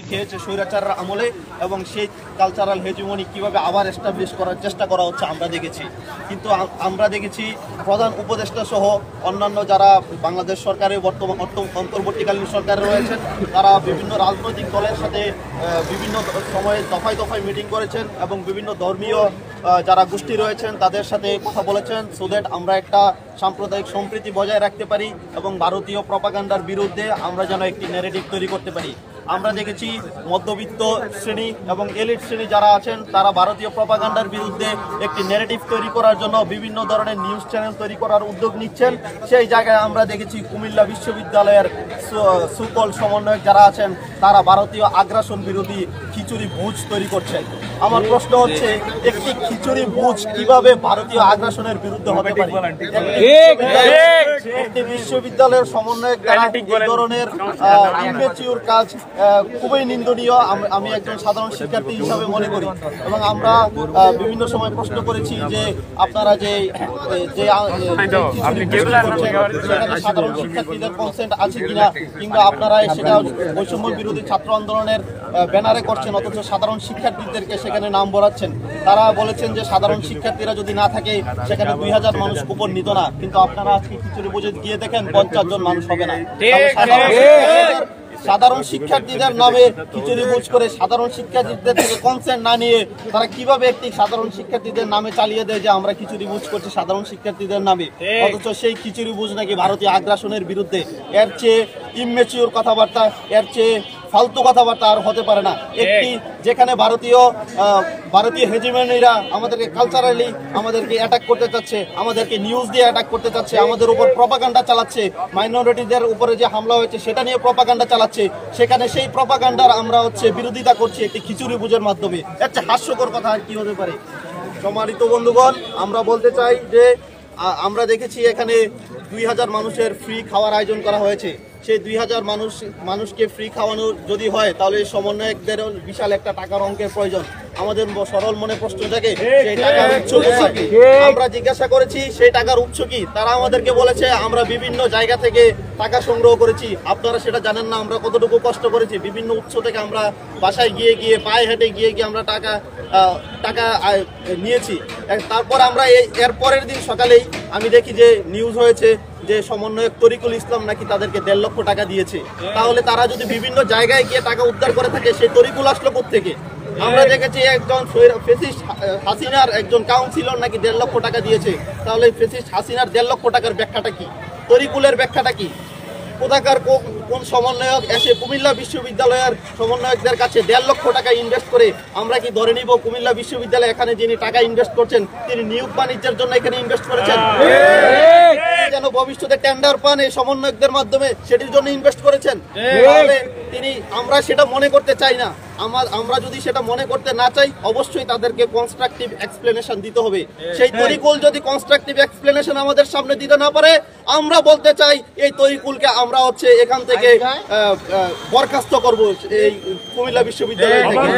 খেয়েছে স্বৈরাচারের আমলে এবং সেই কালচারাল হেজিমনি কিভাবে আবার এস্টাবলিশ করার চেষ্টা করা হচ্ছে আমরা দেখেছি। কিন্তু আমরা দেখেছি প্রধান উপদেষ্টা সহ অন্যান্য যারা বাংলাদেশ সরকারের বর্তমান অন্তর্বর্তীকালীন সরকারে রয়েছেন তারা বিভিন্ন রাজনৈতিক দলের সাথে বিভিন্ন সময়ে দফায় দফায় মিটিং করেছেন এবং বিভিন্ন ধর্মীয় যারা গোষ্ঠী রয়েছেন তাদের সাথে কথা বলেছেন সো দ্যাট আমরা একটা সাম্প্রদায়িক সম্প্রীতি বজায় রাখতে পারি এবং ভারতীয় প্রপাগান্ডার বিরুদ্ধে আমরা যেন একটি ন্যারেটিভ তৈরি করতে পারি। আমরা দেখেছি মধ্যবিত্ত শ্রেণী এবং এলিট শ্রেণী যারা আছেন তারা ভারতীয় প্রপাগান্ডার বিরুদ্ধে একটি ন্যারেটিভ তৈরি করার জন্য বিভিন্ন ধরনের নিউজ চ্যানেল তৈরি করার উদ্যোগ নিচ্ছেন। সেই জায়গায় আমরা দেখেছি কুমিল্লা বিশ্ববিদ্যালয়ের সুকল সমন্বয়ক যারা আছেন তারা ভারতীয় আগ্রাসন বিরোধী খিচুড়ি ভুজ তৈরি করছেন। আমার প্রশ্ন হচ্ছে একটি খিচুড়ি ভুজ কিভাবে ভারতীয় আগ্রাসনের বিরুদ্ধে হতে পারে? একটি বিশ্ববিদ্যালয়ের সমন্বয়ক যারা এই ধরনের ইমেচিউর কাজ খুবই নিন্দনীয় আমি একজন সাধারণ শিক্ষার্থী হিসাবে মনে করি। এবং আমরা বিভিন্ন সময় প্রশ্ন করেছি যে আপনারা যে সাধারণ শিক্ষার্থীদের কনসেন্ট আছে কিনা কিংবা আপনারা সেটা বৈষম্য বিরোধী ছাত্র আন্দোলনের ব্যানারে করছেন অথচ সাধারণ শিক্ষার্থীদেরকে সেখানে নাম বলাচ্ছেন। তারা বলেছেন যে সাধারণ শিক্ষার্থীরা যদি না থাকে সেখানে 2000 মানুষ কুপন নিত না, কিন্তু আপনারা আজকে খিচুড়ি বুঝে গিয়ে দেখেন 50 জন মানুষ হবে না। সাধারণ শিক্ষার্থীদের নামে খিচুড়ি বুঝ করে সাধারণ শিক্ষার্থীদের থেকে কনসেন্ট না নিয়ে তারা কিভাবে একটি সাধারণ শিক্ষার্থীদের নামে চালিয়ে দেয় যে আমরা খিচুড়ি বুঝ করছি সাধারণ শিক্ষার্থীদের নামে, অথচ সেই খিচুড়ি বুঝ নাকি ভারতীয় আগ্রাসনের বিরুদ্ধে। এর চেয়ে ইমেচিউর কথাবার্তা, এর চেয়ে ফালতু কথাবার্তা আর হতে পারে না। একটি যেখানে ভারতীয় হেজিমনিরা আমাদেরকে কালচারালি আমাদেরকে অ্যাটাক করতে চাচ্ছে, আমাদেরকে নিউজ দিয়ে অ্যাটাক করতে চাচ্ছে, আমাদের উপর প্রপাগান্ডা চালাচ্ছে, মাইনরিটিদের উপরে যে হামলা হয়েছে সেটা নিয়ে প্রপাগান্ডা চালাচ্ছে, সেখানে সেই প্রপাগান্ডার আমরা বিরোধিতা করছি একটি খিচুড়ি বুঝের মাধ্যমে। এর চেয়ে হাস্যকর কথা আর কি হতে পারে? সম্মানিত বন্ধুগণ, আমরা বলতে চাই যে আমরা দেখেছি এখানে 2000 মানুষের ফ্রি খাওয়ার আয়োজন করা হয়েছে। সেই 2000 মানুষকে ফ্রি খাওয়ানো যদি হয় তাহলে সমন্বয়কদের বিশাল একটা টাকার অঙ্কের প্রয়োজন। আমাদের সরল মনে প্রশ্ন থাকে সেই টাকার উৎস কোথায়? আমরা জিজ্ঞাসা করেছি সেই টাকার উৎস কি? তারা আমাদেরকে বলেছে আমরা বিভিন্ন জায়গা থেকে টাকা সংগ্রহ করেছি। আপনারা সেটা জানেন না আমরা কতটুকু কষ্ট করেছি। বিভিন্ন উৎস থেকে আমরা বাসায় গিয়ে পায়ে হেঁটে গিয়ে আমরা টাকা নিয়েছি। তারপর আমরা এর পরের দিন সকালেই আমি দেখি যে নিউজ হয়েছে যে সমন্বয়ক তরিকুল ইসলাম নাকি তাদেরকে 1.5 লক্ষ টাকা দিয়েছে। তাহলে তারা যদি বিভিন্ন জায়গায় গিয়ে টাকা উদ্ধার করে থাকে সেই তরিকুল আসলো কোত্থেকে? আমরা দেখেছি একজন ফেসিস্ট হাসিনার একজন কাউন্সিলর নাকি 1.5 লক্ষ টাকা দিয়েছে। তাহলে ফেসিস্ট হাসিনার 1.5 লক্ষ টাকার ব্যাখ্যাটা কি? তরিকুলের ব্যাখ্যাটা কি? কোথাকার কোন সমন্বয়ক এসে কুমিল্লা বিশ্ববিদ্যালয়ের সমন্বয়কদের কাছে 1.5 লক্ষ টাকা ইনভেস্ট করে আমরা কি ধরে নিব কুমিল্লা বিশ্ববিদ্যালয় এখানে যিনি টাকা ইনভেস্ট করছেন তিনি নিয়োগ বাণিজ্যের জন্য এখানে ইনভেস্ট করেছেন? যেন ভবিষ্যতে টেন্ডার পান এই সমন্বয়কদের মাধ্যমে সেটির জন্য ইনভেস্ট করেছেন? তাহলে আমরা সেটা মনে করতে চাই না। আমরা যদি সেটা মনে করতে না চাই অবশ্যই তাদেরকে কনস্ট্রাকটিভ এক্সপ্লেনেশন দিতে হবে। সেই তরিকুল যদি কনস্ট্রাকটিভ এক্সপ্লেনেশন আমাদের সামনে দিতে না পারে আমরা বলতে চাই এই তরিকুলকে আমরা এখান থেকে বরখাস্ত করব এই কুমিল্লা বিশ্ববিদ্যালয় থেকে।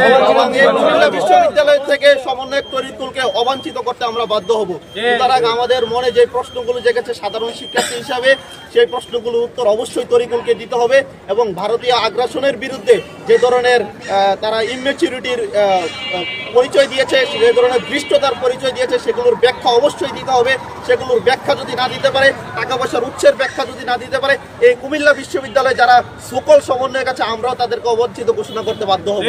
কুমিল্লা বিশ্ববিদ্যালয় থেকে সমন্বয়ক তরিকুলকে অবাঞ্ছিত করতে আমরা বাধ্য হব। সুতরাং আমাদের মনে যে প্রশ্নগুলো জেগেছে সাধারণ শিক্ষার্থী হিসাবে সেই প্রশ্নগুলোর উত্তর অবশ্যই তরিকুলকে দিতে হবে এবং ভারতীয় আগ্রাসনের বিরুদ্ধে যে ধরনের তারা ইমেচিউরিটির পরিচয় দিয়েছে, যে ধরনের দৃষ্টতার পরিচয় দিয়েছে সেগুলোর ব্যাখ্যা অবশ্যই দিতে হবে। সেগুলোর ব্যাখ্যা যদি না দিতে পারে, টাকা পয়সার উৎসের ব্যাখ্যা যদি না দিতে পারে, এই কুমিল্লা বিশ্ববিদ্যালয়ে যারা সকল সমন্বয়ের কাছে আমরাও তাদেরকে অবঞ্চিত ঘোষণা করতে বাধ্য হব।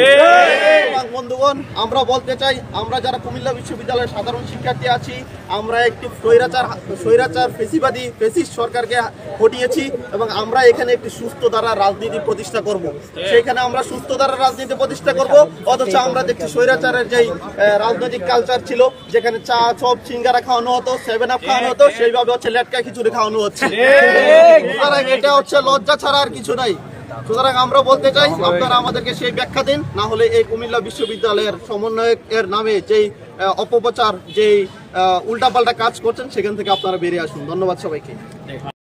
বন্ধুগণ, আমরা বলতে চাই আমরা যারা কুমিল্লা বিশ্ববিদ্যালয়ের সাধারণ শিক্ষার্থী আছি আমরা একটি স্বৈরাচার ফেসিবাদী ফেসিস্ট সরকারকে হটিয়েছি এবং আমরা এখানে একটি সুস্থ ধারার রাজনীতি প্রতিষ্ঠা করব। সেখানে আমরা সুস্থ ধারার রাজনীতি প্রতিষ্ঠা করব, অথচ আমরা দেখছি স্বৈরাচারের যেই রাজনৈতিক কালচার ছিল যেখানে চা চপ সিঙ্গারা খাওয়ানো হতো, 7 আপ খাওয়ানো হতো, সেইভাবে লেটকা খিচুড়ি খাওয়ানো হচ্ছে। সুতরাং এটা লজ্জা ছাড়া আর কিছু নাই। সুতরাং আমরা বলতে চাই আপনারা আমাদেরকে সেই ব্যাখ্যা দিন, না হলে এই কুমিল্লা বিশ্ববিদ্যালয়ের সমন্বয়কের নামে যেই অপপ্রচার যেই উল্টাপাল্টা কাজ করছেন সেখান থেকে আপনারা বেরিয়ে আসুন। ধন্যবাদ সবাইকে।